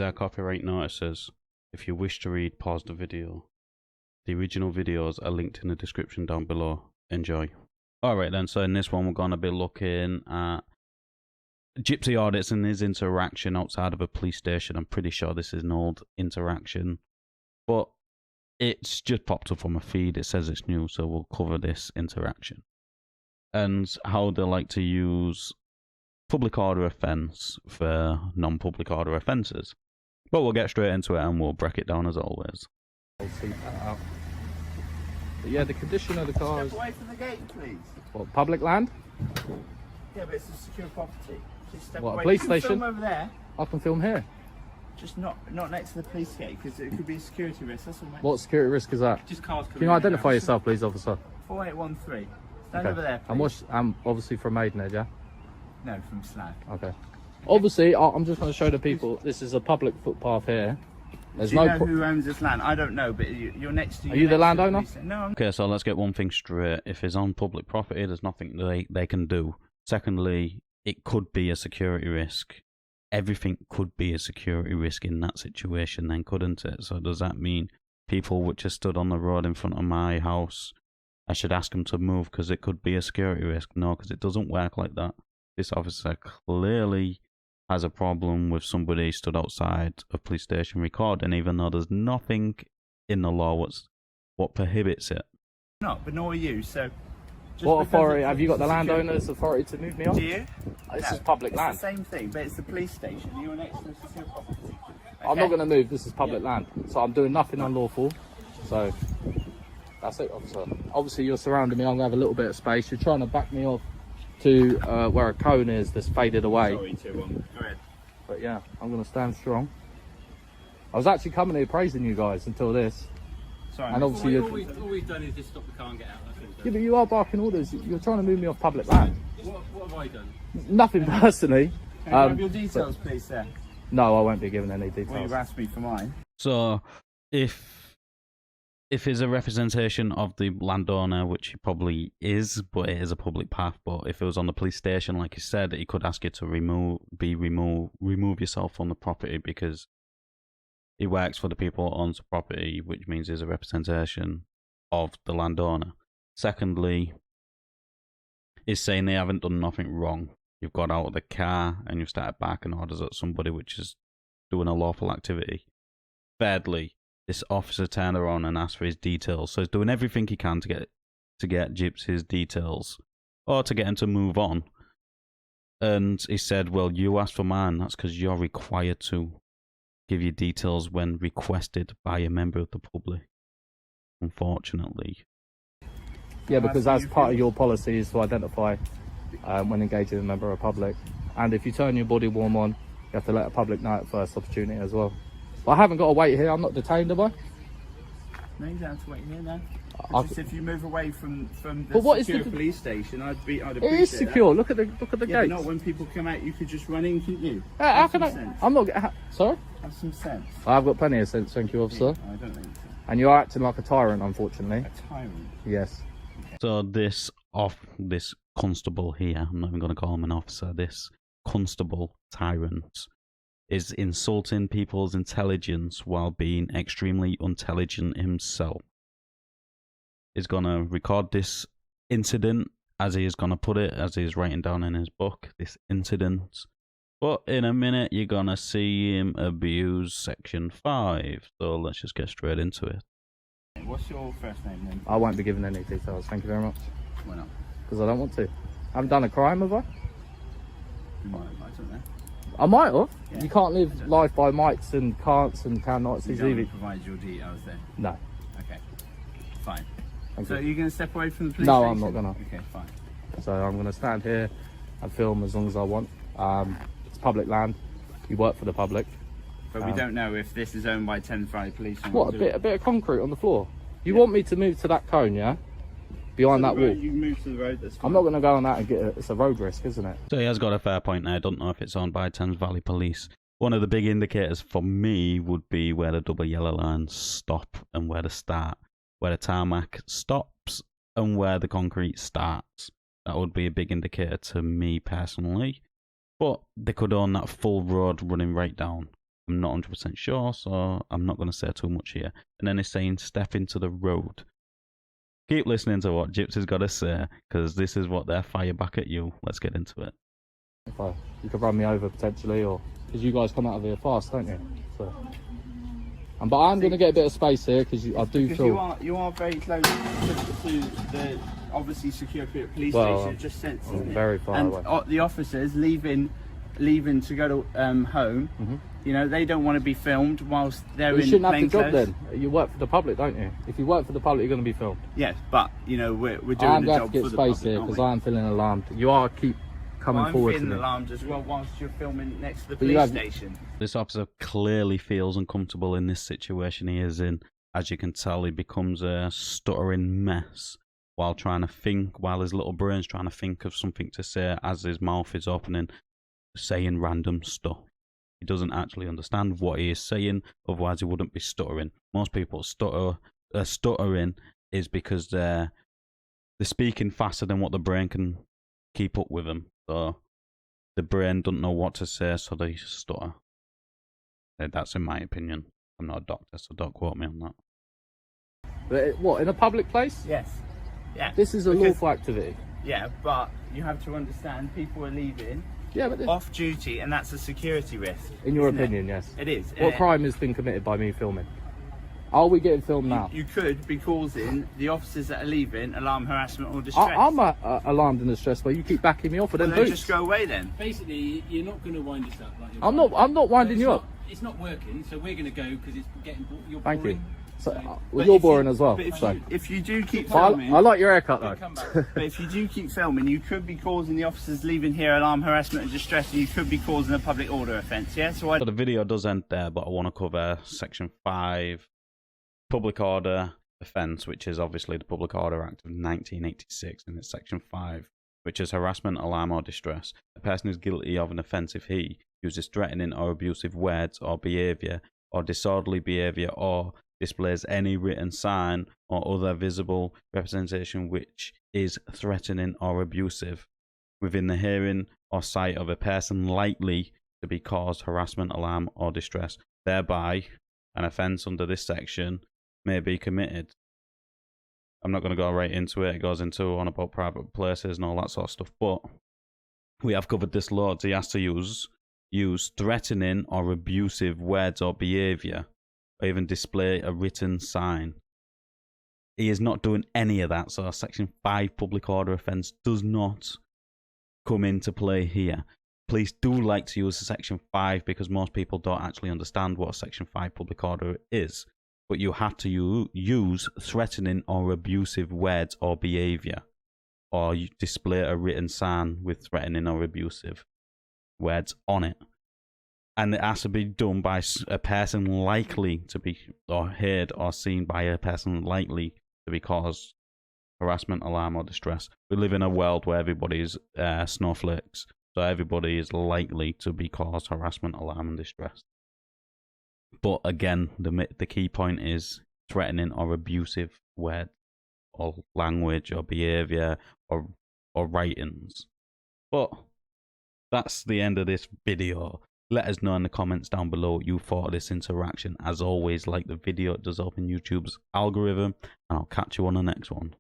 These are copyright notices. If you wish to read, pause the video. The original videos are linked in the description down below. Enjoy. Alright then, so in this one we're going to be looking at Gypsy Audits and his interaction outside of a police station. I'm pretty sure this is an old interaction, but it's just popped up on my feed. It says it's new, so we'll cover this interaction and how they like to use public order offence for non-public order offences. But we'll get straight into it and we'll break it down as always. I'll see that out. But yeah, the condition of the car is... Step away from the gate, please. What, public land? Yeah, but it's a secure property. Please step What, away. a police You can station? film over there. I can film here. Just not next to the police gate, because it could be a security risk. That's all, mate. What security risk is that? Just cars Can you identify yourself, please, officer? 4813. Stand over there, please. I'm obviously from Maidenhead, yeah? No, from Slag. Okay. Obviously, I'm just going to show the people, this is a public footpath here. There's Do you no know who owns this land? I don't know, but you're next to... Are you the landowner? No, I'm... Okay, so let's get one thing straight. If it's on public property, there's nothing they can do. Secondly, it could be a security risk. Everything could be a security risk in that situation then, couldn't it? So does that mean people which are stood on the road in front of my house, I should ask them to move because it could be a security risk? No, because it doesn't work like that. This officer clearly has a problem with somebody stood outside a police station recording, even though there's nothing in the law what prohibits it. not, but nor are you, so... What authority? Have you got the landowner's authority to move me on? Do you? This No, is public land. It's the same thing, but it's the police station. You're next to a secure property. I'm not going to move. This is public land. So I'm doing nothing unlawful. So that's it, officer. Obviously, you're surrounding me. I'm going to have a little bit of space. You're trying to back me off to where a cone is that's faded away. Sorry, 2-1. Go ahead. But yeah, I'm going to stand strong. I was actually coming here praising you guys until this. Sorry, and obviously all we've done is just stop the car and get out. That's all we've done. Yeah, but you are barking orders. You're trying to move me off public land. What have I done? Nothing personally. Can I have your details, please, sir? No, I won't be giving any Well, details. you've asked me for mine. So if it's a representation of the landowner, which it probably is, but it is a public path, but if it was on the police station, like you said, he could ask you to remove yourself from the property because he works for the people who owns the property, which means he's a representation of the landowner. Secondly, he's saying they haven't done nothing wrong. You've got out of the car and you've started barking orders at somebody which is doing a lawful activity. Thirdly, this officer turned around and asked for his details, so he's doing everything he can to get Gypsy's details or to get him to move on. And he said, "Well, you asked for mine. That's because you're required to give your details when requested by a member of the public." Unfortunately. Yeah, because that's part of your policy is to identify when engaging a member of the public. And if you turn your body warm on, you have to let the public know at first opportunity as well. But I haven't got to wait here. I'm not detained, have I? No, you don't have to wait here now. I- Just if you move away from the But what is secure the- police station, I'd appreciate It is secure. Look at the that. Yeah, but gates. not when people come out, you could just run in, couldn't you? How Have can some I? sense. I'm not. Sorry? Have some sense. I've got plenty of sense, thank you, officer. I don't think so. And you're acting like a tyrant, unfortunately. A tyrant. Yes. So this constable here, I'm not even going to call him an officer, this constable tyrant is insulting people's intelligence while being extremely intelligent himself. He's going to record this incident, as he is going to put it, as he is writing down in his book, this incident. But in a minute, you're going to see him abuse Section 5. So let's just get straight into it. What's your first name then? I won't be giving any details, thank you very much. Why not? Because I don't want to. I haven't done a crime, have I? You might, I don't know. I might have. Yeah. You can't live life by mights and can'ts and cannots. You It's don't easy. provide your details then? No. Okay. Fine. Thank So you. you're going to step away from the police No, station? I'm not gonna. Okay, fine. So I'm going to stand here and film as long as I want. It's public land. You work for the public. But we don't know if this is owned by Thames Valley Police. or What, not, a do bit of concrete on the floor? You Yeah. want me to move to that cone, yeah? Behind that we? wall. You can move to the road, that's fine. I'm not going to go on that and get it. It's a road risk, isn't it? So he has got a fair point there. I don't know if it's owned by Thames Valley Police. One of the big indicators for me would be where the double yellow lines stop and where the tarmac stops and where the concrete starts. That would be a big indicator to me personally. But they could own that full road running right down. I'm not 100% sure, so I'm not going to say too much here. And then it's saying step into the road. Keep listening to what Gypsy's got to say, because this is what they're fire back at you. Let's get into it. You could run me over potentially, or because you guys come out of here fast, don't you? So, but I'm going to get a bit of space here because I do Because feel you are very close to the obviously secure police station. Just sense, isn't it? very far and away. The officers leaving to go to home. You know, they don't want to be filmed whilst they're You in shouldn't have plain the job clothes. then. You work for the public, don't you? If you work for the public, you're going to be filmed. Yes, but you know we're doing I'm the going to job have to for get the space public, here aren't because we? I am feeling alarmed. You are keep coming I'm forward to feeling me. alarmed as well whilst you're filming next to the But you police have- station. This officer clearly feels uncomfortable in this situation he is in. As you can tell, he becomes a stuttering mess while trying to think, while his little brain's trying to think of something to say as his mouth is opening, saying random stuff. He doesn't actually understand what he is saying, otherwise he wouldn't be stuttering. Most people stuttering is because they're speaking faster than what the brain can keep up with them. So the brain doesn't know what to say, so they stutter. That's in my opinion. I'm not a doctor, so don't quote me on that. But what, in a public place? Yes. Yeah. This is a Because- lawful activity. Yeah, but you have to understand people are leaving Yeah, but off duty, and that's a security risk. in your isn't it? opinion, yes. It is. What crime has been committed by me filming? Are we getting filmed now? You could be causing the officers that are leaving alarm, harassment, or distress. I'm alarmed and distressed, but you keep backing me off with Well, them then boots. just go away then. Basically, you're not going to wind us up like you're I'm not winding It's you not- up. It's not working, so we're going to go because it's getting you're Thank you. boring. So, But well, you're if boring you- as well. But if, So. if you do keep But filming, I like your haircut though. Come back. but if you do keep filming, you could be causing the officers leaving here alarm, harassment, and distress, and you could be causing a public order offence. Yeah, so So the video does end there, but I want to cover Section 5, Public Order Offence, which is obviously the Public Order Act of 1986, and it's Section 5, which is harassment, alarm, or distress. A person is guilty of an offence if he uses threatening or abusive words or behaviour, or disorderly behaviour, or displays any written sign or other visible representation which is threatening or abusive within the hearing or sight of a person likely to be caused harassment, alarm, or distress. Thereby, an offence under this section may be committed. I'm not going to go right into it. It goes into on about private places and all that sort of stuff. But we have covered this loads. He has to use threatening or abusive words or behaviour, or even display a written sign. He is not doing any of that. So Section 5 Public Order Offence does not come into play here. Police do like to use Section 5 because most people don't actually understand what Section 5 Public Order is. But you have to use threatening or abusive words or behaviour, or you display a written sign with threatening or abusive words on it. And it has to be done by a person likely to be, or heard or seen by a person likely to be caused harassment, alarm, or distress. We live in a world where everybody is snowflakes, so everybody is likely to be caused harassment, alarm, and distress. But again, the key point is threatening or abusive words, or language, or behaviour, or writings. But that's the end of this video. Let us know in the comments down below what you thought of this interaction. As always, like the video, it does help in YouTube's algorithm, and I'll catch you on the next one.